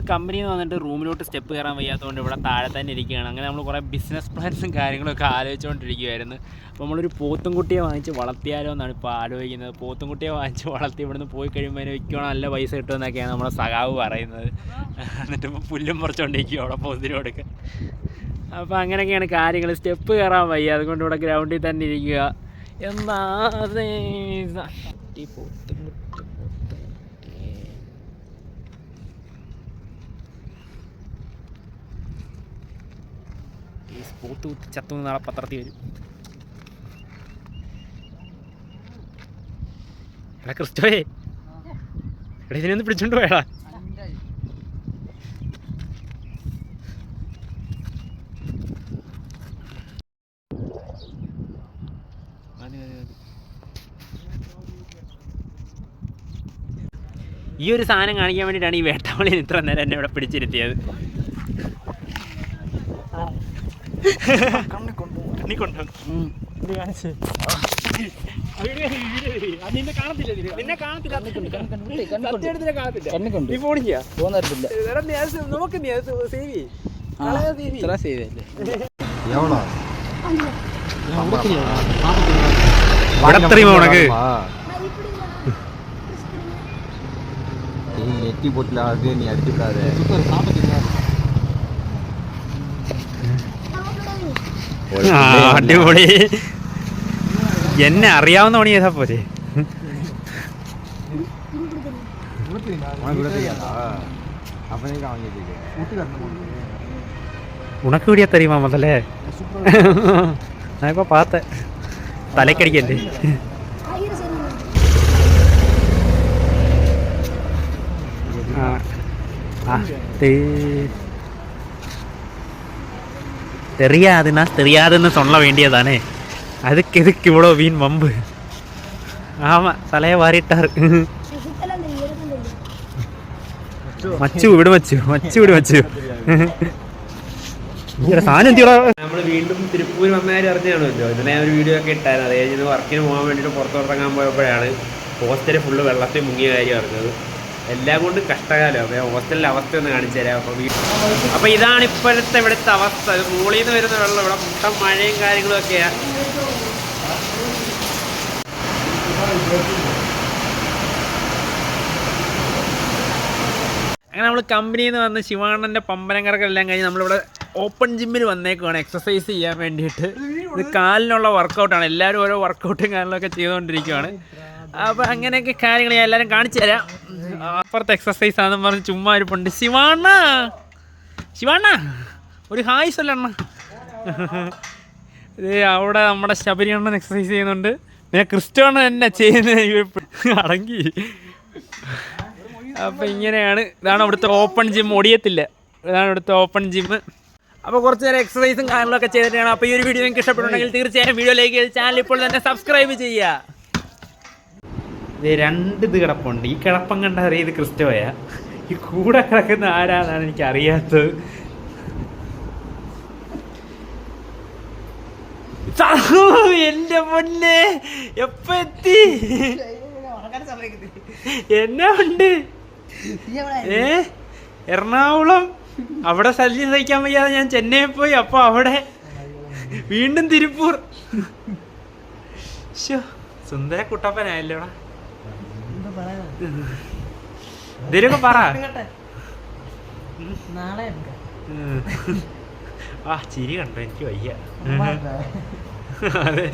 നമ്മൾ കമ്പനിയിൽ നിന്ന് വന്നിട്ട് റൂമിലോട്ട് സ്റ്റെപ്പ് കയറാൻ വയ്യാത്തതുകൊണ്ട് ഇവിടെ താഴെ തന്നെ ഇരിക്കുകയാണ്. അങ്ങനെ നമ്മൾ കുറേ ബിസിനസ് പ്ലാൻസും കാര്യങ്ങളൊക്കെ ആലോചിച്ചുകൊണ്ടിരിക്കുകയായിരുന്നു. അപ്പോൾ നമ്മളൊരു പോത്തുംകുട്ടിയെ വാങ്ങിച്ച് വളർത്തിയാലോ എന്നാണ് ഇപ്പോൾ ആലോചിക്കുന്നത്. പോത്തുംകുട്ടിയെ വാങ്ങിച്ച് വളർത്തി ഇവിടുന്ന് പോയി കഴിയുമ്പോൾ അതിന് വിൽക്കണം, നല്ല പൈസ കിട്ടുമെന്നൊക്കെയാണ് നമ്മുടെ സഖാവ് പറയുന്നത്. എന്നിട്ട് ഇപ്പോൾ പുല്ലും പറിച്ചുകൊണ്ടിരിക്കും അവിടെ പോത്തിനോടൊക്കെ. അപ്പോൾ അങ്ങനെയൊക്കെയാണ് കാര്യങ്ങൾ. സ്റ്റെപ്പ് കയറാൻ വയ്യ, അതുകൊണ്ട് ഇവിടെ ഗ്രൗണ്ടിൽ തന്നെ ഇരിക്കുക. എന്താ പോത്ത് കുത്തി ചത്തു നാളെ പത്രത്തിൽ വരും. എടാ ക്രിസ്റ്റോയെ, എടാ ഇതിനൊന്ന് പിടിച്ചോണ്ട് പോയടാ. ഈ ഒരു സാധനം കാണിക്കാൻ വേണ്ടിയിട്ടാണ് ഈ വേട്ടാവളിയിൽ ഇത്ര നേരം എന്നെ ഇവിടെ പിടിച്ചിരുത്തിയത്. நெட்டி போட்டுல அது நீ அடிச்சுக்காத. അടിപൊളി. എന്നെ അറിയാവുന്ന പണി ചെയ്താ പോരെ. ഉണക്ക് പിടിയാ തരുമാ മുതലേ. ഞാനിപ്പോ പാത്ത തലക്കടിക്കല്ലേ. தெரியாதுன்னு சொல்ல வேண்டியதானே, அதுக்கு எதுக்கு இவ்வளோ வீண் வம்பு. ஆமாம், தலையை வாரிட்டார். മച്ചു വിട് മച്ചു സാധനം നമ്മൾ വീണ്ടും തിരുപ്പൂർ വന്നകാര്യം അറിഞ്ഞാണല്ലോ. ഇന്നലെ ഞാൻ ഒരു വീഡിയോ ഒക്കെ ഇട്ടായിരുന്നു. അത് കഴിഞ്ഞ് വർക്കിന് പോകാൻ വേണ്ടിയിട്ട് പുറത്തോട്ടിറങ്ങാൻ പോയപ്പോഴാണ് ഹോസ്റ്റല് ഫുള്ള് വെള്ളത്തിൽ മുങ്ങിയ കാര്യം അറിഞ്ഞത്. എല്ലാം കൊണ്ടും കഷ്ടകാലം. അപ്പോൾ ഹോസ്റ്റലിലെ അവസ്ഥ ഒന്ന് കാണിച്ചു തരാം. അപ്പോൾ ഇതാണ് ഇപ്പോഴത്തെ ഇവിടുത്തെ അവസ്ഥ. മുകളിൽ നിന്ന് വരുന്ന വെള്ളം, ഇവിടെ മുട്ടം മഴയും കാര്യങ്ങളും ഒക്കെയാണ്. അങ്ങനെ നമ്മൾ കമ്പനിയിൽ നിന്ന് വന്ന് ശിവാണൻ്റെ പമ്പരം കറക്കെല്ലാം കഴിഞ്ഞ് നമ്മളിവിടെ ഓപ്പൺ ജിമ്മിൽ വന്നേക്കുവാണ് എക്സസൈസ് ചെയ്യാൻ വേണ്ടിയിട്ട്. ഇത് കാലിനുള്ള വർക്കൗട്ടാണ്. എല്ലാവരും ഓരോ വർക്കൗട്ടും കാര്യങ്ങളൊക്കെ ചെയ്തുകൊണ്ടിരിക്കുകയാണ്. അപ്പോൾ അങ്ങനെയൊക്കെ കാര്യങ്ങൾ ഞാൻ എല്ലാവരും കാണിച്ചു തരാം. അപ്പുറത്തെ എക്സസൈസ് ആണെന്ന് പറഞ്ഞ് ചുമ്മാ ഇരിപ്പുണ്ട്. ശിവാണ ഒരു ഹായ് സൊല്ലണ്ണ. ഇത് അവിടെ നമ്മുടെ ശബരി അണ്ണൻ എക്സസൈസ് ചെയ്യുന്നുണ്ട്. പിന്നെ ക്രിസ്റ്റോണ് തന്നെ ചെയ്യുന്നത് അടങ്ങി. അപ്പോൾ ഇങ്ങനെയാണ്. ഇതാണ് ഇവിടുത്തെ ഓപ്പൺ ജിം. ഒടിയത്തില്ല. ഇതാണ് ഇവിടുത്തെ ഓപ്പൺ ജിം. അപ്പോൾ കുറച്ച് നേരം എക്സസൈസും കാര്യങ്ങളൊക്കെ ചെയ്തിട്ടാണ്. അപ്പോൾ ഈ ഒരു വീഡിയോ നിങ്ങൾക്ക് ഇഷ്ടപ്പെട്ടുണ്ടെങ്കിൽ തീർച്ചയായും വീഡിയോ ലൈക്ക് ചെയ്ത് ചാനൽ ഇപ്പോൾ തന്നെ സബ്സ്ക്രൈബ് ചെയ്യുക. ഇത് രണ്ട് ഇത് കിടപ്പുണ്ട്. ഈ കിടപ്പം കണ്ട അറിയാം ഇത് ക്രിസ്റ്റോയാ. ഈ കൂടെ കിടക്കുന്ന ആരാന്നാണ് എനിക്ക് അറിയാത്തത്. എന്റെ പൊന്നെ, എപ്പ എത്തി? എന്നാ ഉണ്ട്? എറണാകുളം. അവിടെ ശല്യം സഹിക്കാൻ വയ്യാതെ ഞാൻ ചെന്നൈ പോയി. അപ്പൊ അവിടെ വീണ്ടും തിരുപ്പൂർ. സുന്ദര കുട്ടപ്പനായല്ലോടാ. ഇതിലൊക്കെ പറ. ആ ചിരി കണ്ടോ, എനിക്ക് വയ്യ. അതെ.